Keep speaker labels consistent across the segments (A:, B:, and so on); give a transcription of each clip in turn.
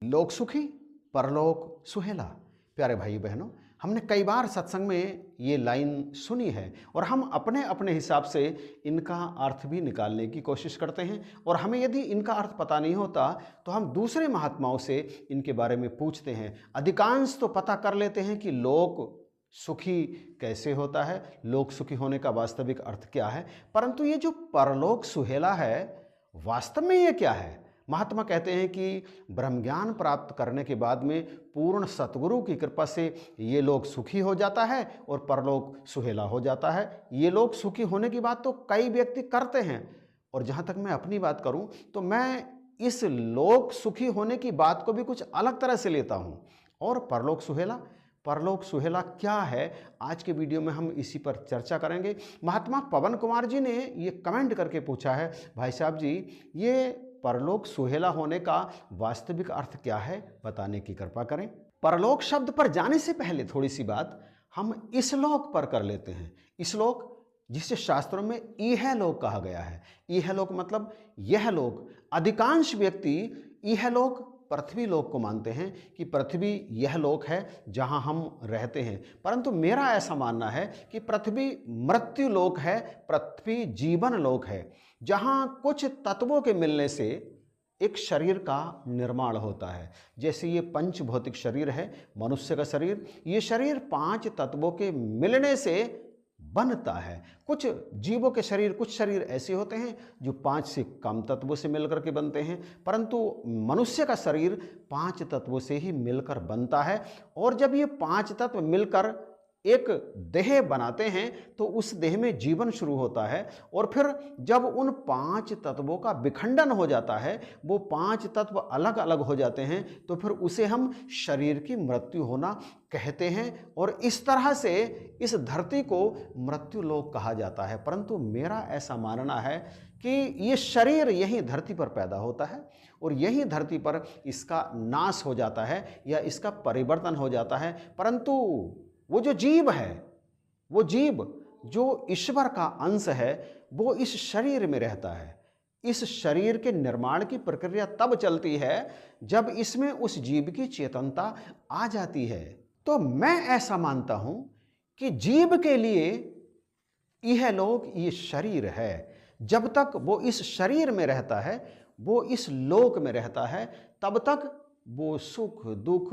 A: लोक सुखी परलोक सुहेला। प्यारे भाई बहनों, हमने कई बार सत्संग में ये लाइन सुनी है और हम अपने अपने हिसाब से इनका अर्थ भी निकालने की कोशिश करते हैं। और हमें यदि इनका अर्थ पता नहीं होता तो हम दूसरे महात्माओं से इनके बारे में पूछते हैं। अधिकांश तो पता कर लेते हैं कि लोक सुखी कैसे होता है, लोक सुखी होने का वास्तविक अर्थ क्या है, परंतु ये जो परलोक सुहेला है वास्तव में ये क्या है। महात्मा कहते हैं कि ब्रह्म ज्ञान प्राप्त करने के बाद में पूर्ण सतगुरु की कृपा से ये लोग सुखी हो जाता है और परलोक सुहेला हो जाता है। ये लोग सुखी होने की बात तो कई व्यक्ति करते हैं, और जहाँ तक मैं अपनी बात करूँ तो मैं इस लोक सुखी होने की बात को भी कुछ अलग तरह से लेता हूँ। और परलोक सुहेला क्या है, आज के वीडियो में हम इसी पर चर्चा करेंगे। महात्मा पवन कुमार जी ने ये कमेंट करके पूछा है, भाई साहब जी ये परलोक सुहेला होने का वास्तविक अर्थ क्या है, बताने की कृपा करें। परलोक शब्द पर जाने से पहले थोड़ी सी बात हम इस लोक पर कर लेते हैं। इस लोक जिसे शास्त्रों में इह लोक कहा गया है। इह लोक मतलब यह लोक। अधिकांश व्यक्ति इह लोक पृथ्वी लोक को मानते हैं कि पृथ्वी यह लोक है जहां हम रहते हैं, परंतु मेरा ऐसा मानना है कि पृथ्वी मृत्यु लोक है, पृथ्वी जीवन लोक है, जहां कुछ तत्वों के मिलने से एक शरीर का निर्माण होता है। जैसे ये पंच भौतिक शरीर है, मनुष्य का शरीर, ये शरीर 5 तत्वों के मिलने से बनता है। कुछ जीवों के शरीर, कुछ शरीर ऐसे होते हैं जो 5 से कम तत्वों से मिलकर के बनते हैं, परंतु मनुष्य का शरीर 5 तत्वों से ही मिलकर बनता है। और जब ये 5 तत्व मिलकर एक देह बनाते हैं तो उस देह में जीवन शुरू होता है। और फिर जब उन 5 तत्वों का विखंडन हो जाता है, वो 5 तत्व अलग अलग हो जाते हैं, तो फिर उसे हम शरीर की मृत्यु होना कहते हैं। और इस तरह से इस धरती को मृत्यु लोक कहा जाता है। परंतु मेरा ऐसा मानना है कि ये शरीर यहीं धरती पर पैदा होता है और यहीं धरती पर इसका नाश हो जाता है या इसका परिवर्तन हो जाता है। परंतु वो जो जीव है, वो जीव जो ईश्वर का अंश है, वो इस शरीर में रहता है। इस शरीर के निर्माण की प्रक्रिया तब चलती है जब इसमें उस जीव की चेतनता आ जाती है। तो मैं ऐसा मानता हूं कि जीव के लिए यह लोक, ये शरीर है। जब तक वो इस शरीर में रहता है, वो इस लोक में रहता है, तब तक वो सुख दुख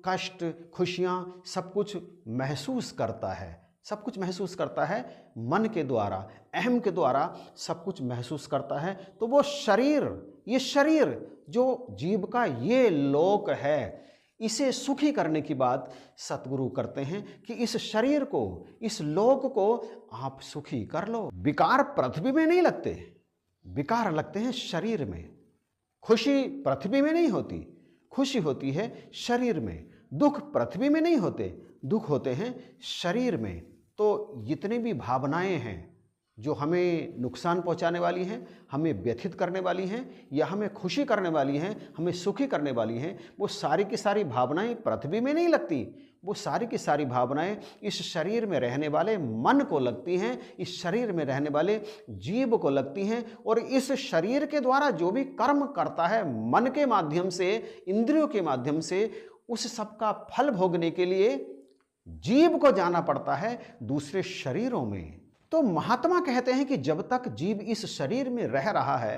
A: कष्ट खुशियां सब कुछ महसूस करता है। सब कुछ महसूस करता है मन के द्वारा, अहम के द्वारा सब कुछ महसूस करता है। तो वो शरीर, ये शरीर जो जीव का ये लोक है, इसे सुखी करने की बात सतगुरु करते हैं कि इस शरीर को, इस लोक को आप सुखी कर लो। विकार पृथ्वी में नहीं लगते, विकार लगते हैं शरीर में। खुशी पृथ्वी में नहीं होती, खुशी होती है शरीर में। दुख पृथ्वी में नहीं होते, दुख होते हैं शरीर में। तो जितनी भी भावनाएं हैं जो हमें नुकसान पहुंचाने वाली हैं, हमें व्यथित करने वाली हैं, या हमें खुशी करने वाली हैं, हमें सुखी करने वाली हैं, वो सारी की सारी भावनाएं पृथ्वी में नहीं लगती। वो सारी की सारी भावनाएं इस शरीर में रहने वाले मन को लगती हैं, इस शरीर में रहने वाले जीव को लगती हैं। और इस शरीर के द्वारा जो भी कर्म करता है मन के माध्यम से, इंद्रियों के माध्यम से, उस सब का फल भोगने के लिए जीव को जाना पड़ता है दूसरे शरीरों में। तो महात्मा कहते हैं कि जब तक जीव इस शरीर में रह रहा है,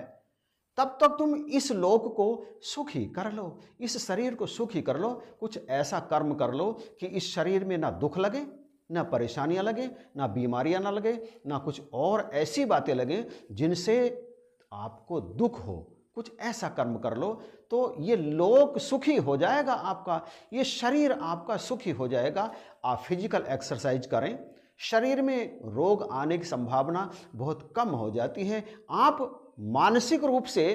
A: तब तक तुम इस लोक को सुखी कर लो, इस शरीर को सुखी कर लो। कुछ ऐसा कर्म कर लो कि इस शरीर में ना दुख लगे, ना परेशानियां लगे, ना बीमारियां ना लगे, ना कुछ और ऐसी बातें लगे जिनसे आपको दुख हो। कुछ ऐसा कर्म कर लो तो ये लोक सुखी हो जाएगा आपका, ये शरीर आपका सुखी हो जाएगा। आप फिजिकल एक्सरसाइज करें, शरीर में रोग आने की संभावना बहुत कम हो जाती है। आप मानसिक रूप से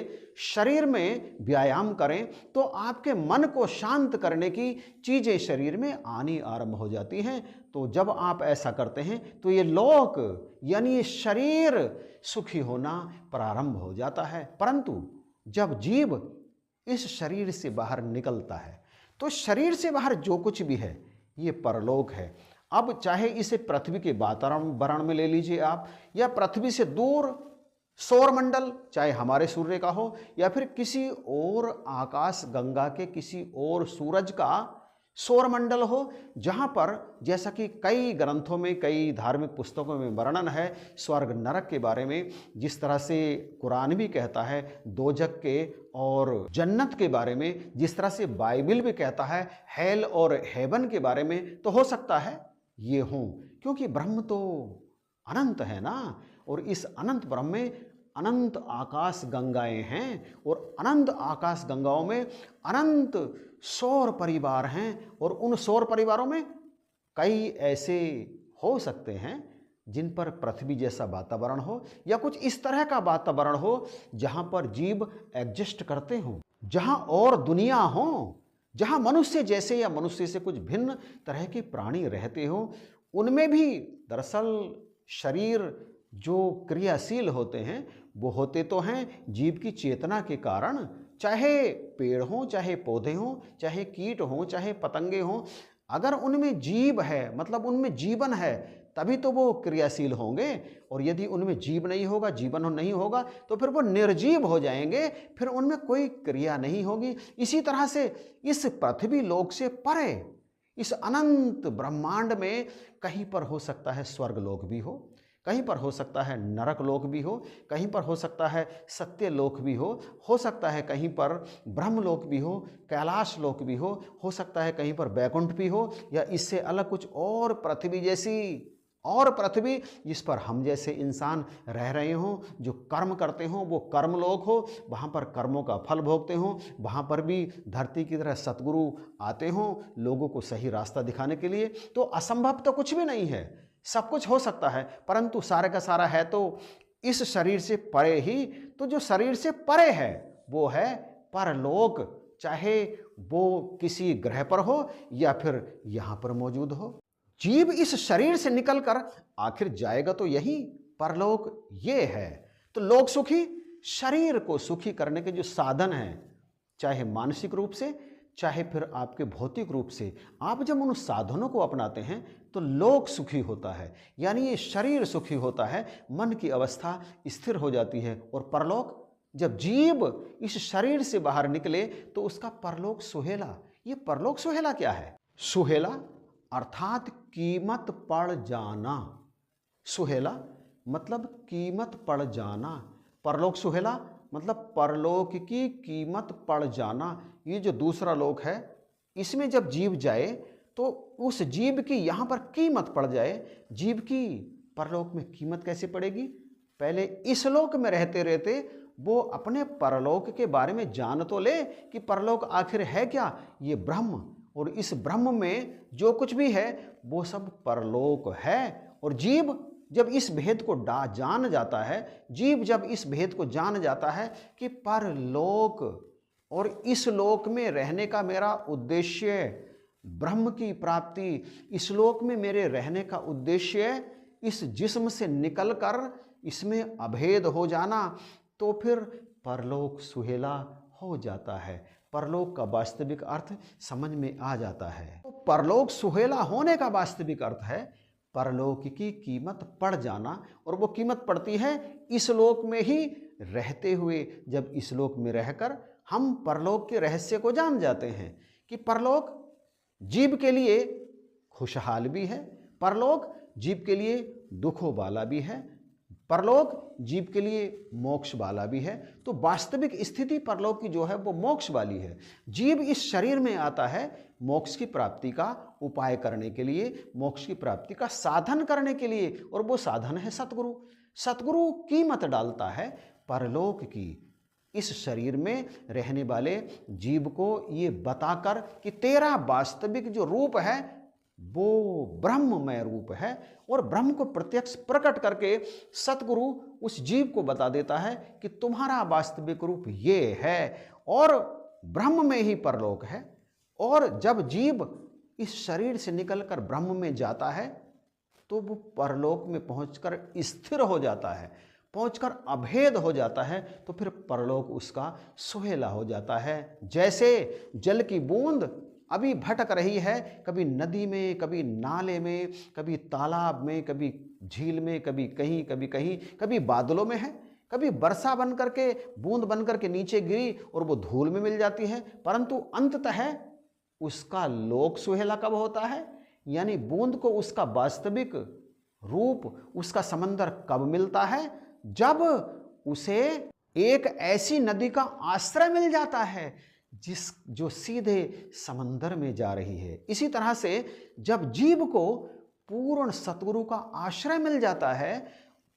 A: शरीर में व्यायाम करें तो आपके मन को शांत करने की चीजें शरीर में आनी आरंभ हो जाती हैं। तो जब आप ऐसा करते हैं तो ये लोक यानी ये शरीर सुखी होना प्रारंभ हो जाता है। परंतु जब जीव इस शरीर से बाहर निकलता है तो शरीर से बाहर जो कुछ भी है ये परलोक है। अब चाहे इसे पृथ्वी के वातावरण में ले लीजिए आप, या पृथ्वी से दूर सौरमंडल चाहे हमारे सूर्य का हो या फिर किसी और आकाश गंगा के किसी और सूरज का सौरमंडल हो, जहाँ पर जैसा कि कई ग्रंथों में कई धार्मिक पुस्तकों में वर्णन है स्वर्ग नरक के बारे में, जिस तरह से कुरान भी कहता है दोजक के और जन्नत के बारे में, जिस तरह से बाइबल भी कहता है हेल और हेवन के बारे में, तो हो सकता है ये हों, क्योंकि ब्रह्म तो अनंत है ना। और इस अनंत ब्रह्म में अनंत आकाश गंगाएं हैं और अनंत आकाश गंगाओं में अनंत सौर परिवार हैं और उन सौर परिवारों में कई ऐसे हो सकते हैं जिन पर पृथ्वी जैसा वातावरण हो या कुछ इस तरह का वातावरण हो जहां पर जीव एग्जिस्ट करते हों, जहां और दुनिया हो, जहां मनुष्य जैसे या मनुष्य से कुछ भिन्न तरह के प्राणी रहते हो। उनमें भी दरअसल शरीर जो क्रियाशील होते हैं वो होते तो हैं जीव की चेतना के कारण, चाहे पेड़ हों, चाहे पौधे हों, चाहे कीट हों, चाहे पतंगे हों। अगर उनमें जीव है मतलब उनमें जीवन है तभी तो वो क्रियाशील होंगे, और यदि उनमें जीव नहीं होगा, जीवन नहीं होगा, तो फिर वो निर्जीव हो जाएंगे, फिर उनमें कोई क्रिया नहीं होगी। इसी तरह से इस पृथ्वी लोक से परे इस अनंत ब्रह्मांड में कहीं पर हो सकता है स्वर्ग लोक भी हो, कहीं पर हो सकता है नरक लोक भी हो, कहीं पर हो सकता है सत्य लोक भी हो सकता है कहीं पर ब्रह्म लोक भी हो, कैलाश लोक भी हो सकता है कहीं पर वैकुंठ भी हो, या इससे अलग कुछ और पृथ्वी जैसी और पृथ्वी जिस पर हम जैसे इंसान रह रहे हों, जो कर्म करते हों वो कर्म लोक हो, वहाँ पर कर्मों का फल भोगते हों, वहाँ पर भी धरती की तरह सतगुरु आते हों लोगों को सही रास्ता दिखाने के लिए। तो असंभव तो कुछ भी नहीं है, सब कुछ हो सकता है, परंतु सारे का सारा है तो इस शरीर से परे ही। तो जो शरीर से परे है वो है परलोक, चाहे वो किसी ग्रह पर हो या फिर यहाँ पर मौजूद हो। जीव इस शरीर से निकलकर आखिर जाएगा तो यही परलोक ये है। तो लोक सुखी शरीर को सुखी करने के जो साधन हैं, चाहे मानसिक रूप से चाहे फिर आपके भौतिक रूप से, आप जब उन साधनों को अपनाते हैं तो लोक सुखी होता है, यानी ये शरीर सुखी होता है, मन की अवस्था स्थिर हो जाती है। और परलोक, जब जीव इस शरीर से बाहर निकले तो उसका परलोक सुहेला। ये परलोक सुहेला क्या है? सुहेला अर्थात कीमत पड़ जाना। सुहेला मतलब कीमत पड़ जाना, परलोक सुहेला मतलब परलोक की कीमत पड़ जाना। ये जो दूसरा लोक है इसमें जब जीव जाए तो उस जीव की यहाँ पर कीमत पड़ जाए। जीव की परलोक में कीमत कैसे पड़ेगी? पहले इस लोक में रहते रहते वो अपने परलोक के बारे में जान तो ले कि परलोक आखिर है क्या, ये ब्रह्म, और इस ब्रह्म में जो कुछ भी है वो सब परलोक है। और जीव जब इस भेद को जान जाता है, जीव जब इस भेद को जान जाता है कि परलोक और इस लोक में रहने का मेरा उद्देश्य ब्रह्म की प्राप्ति, इस लोक में मेरे रहने का उद्देश्य इस जिस्म से निकलकर इसमें अभेद हो जाना, तो फिर परलोक सुहेला हो जाता है। परलोक का वास्तविक अर्थ समझ में आ जाता है। तो परलोक सुहेला होने का वास्तविक अर्थ है परलोक की कीमत पड़ जाना, और वो कीमत पड़ती है इस लोक में ही रहते हुए। जब इस लोक में रहकर हम परलोक के रहस्य को जान जाते हैं कि परलोक जीव के लिए खुशहाल भी है, परलोक जीव के लिए दुखों वाला भी है, परलोक जीव के लिए मोक्ष वाला भी है। तो वास्तविक स्थिति परलोक की जो है वो मोक्ष वाली है। जीव इस शरीर में आता है मोक्ष की प्राप्ति का उपाय करने के लिए, मोक्ष की प्राप्ति का साधन करने के लिए, और वो साधन है सतगुरु। सतगुरु कीमत डालता है परलोक की, इस शरीर में रहने वाले जीव को ये बताकर कि तेरा वास्तविक जो रूप है वो ब्रह्ममय रूप है, और ब्रह्म को प्रत्यक्ष प्रकट करके सतगुरु उस जीव को बता देता है कि तुम्हारा वास्तविक रूप ये है, और ब्रह्म में ही परलोक है। और जब जीव इस शरीर से निकलकर ब्रह्म में जाता है तो वो परलोक में पहुंचकर स्थिर हो जाता है, पहुंचकर अभेद हो जाता है, तो फिर परलोक उसका सुहेला हो जाता है। जैसे जल की बूंद अभी भटक रही है, कभी नदी में, कभी नाले में, कभी तालाब में, कभी झील में, कभी कहीं, कभी कहीं, कभी बादलों में है, कभी वर्षा बन करके, बूंद बन करके नीचे गिरी और वो धूल में मिल जाती है, परंतु अंततः उसका लोक सुहेला कब होता है, यानी बूंद को उसका वास्तविक रूप, उसका समंदर कब मिलता है, जब उसे एक ऐसी नदी का आश्रय मिल जाता है जो सीधे समंदर में जा रही है। इसी तरह से जब जीव को पूर्ण सतगुरु का आश्रय मिल जाता है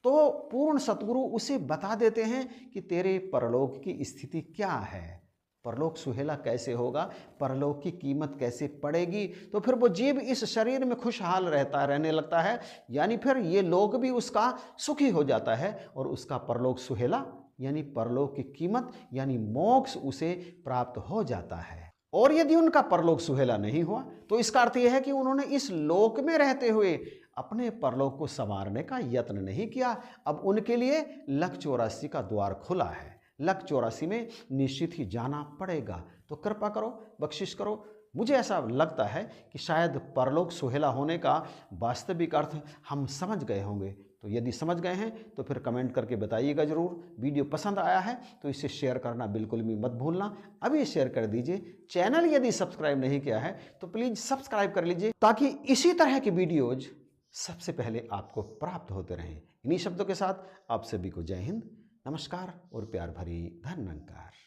A: तो पूर्ण सतगुरु उसे बता देते हैं कि तेरे परलोक की स्थिति क्या है, परलोक सुहेला कैसे होगा, परलोक की कीमत कैसे पड़ेगी। तो फिर वो जीव इस शरीर में खुशहाल रहने लगता है, यानी फिर ये लोक भी उसका सुखी हो जाता है और उसका परलोक सुहेला यानी परलोक की कीमत यानी मोक्ष उसे प्राप्त हो जाता है। और यदि उनका परलोक सुहेला नहीं हुआ तो इसका अर्थ यह है कि उन्होंने इस लोक में रहते हुए अपने परलोक को संवारने का यत्न नहीं किया। अब उनके लिए लक 84 का द्वार खुला है, लक 84 में निश्चित ही जाना पड़ेगा। तो कृपा करो, बख्शिश करो। मुझे ऐसा लगता है कि शायद परलोक सुहेला होने का वास्तविक अर्थ हम समझ गए होंगे। तो यदि समझ गए हैं तो फिर कमेंट करके बताइएगा ज़रूर। वीडियो पसंद आया है तो इसे शेयर करना बिल्कुल भी मत भूलना, अभी शेयर कर दीजिए। चैनल यदि सब्सक्राइब नहीं किया है तो प्लीज़ सब्सक्राइब कर लीजिए ताकि इसी तरह की वीडियोज सबसे पहले आपको प्राप्त होते रहें। इन्हीं शब्दों के साथ आप सभी को जय हिंद, नमस्कार और प्यार भरी धन्यवाद।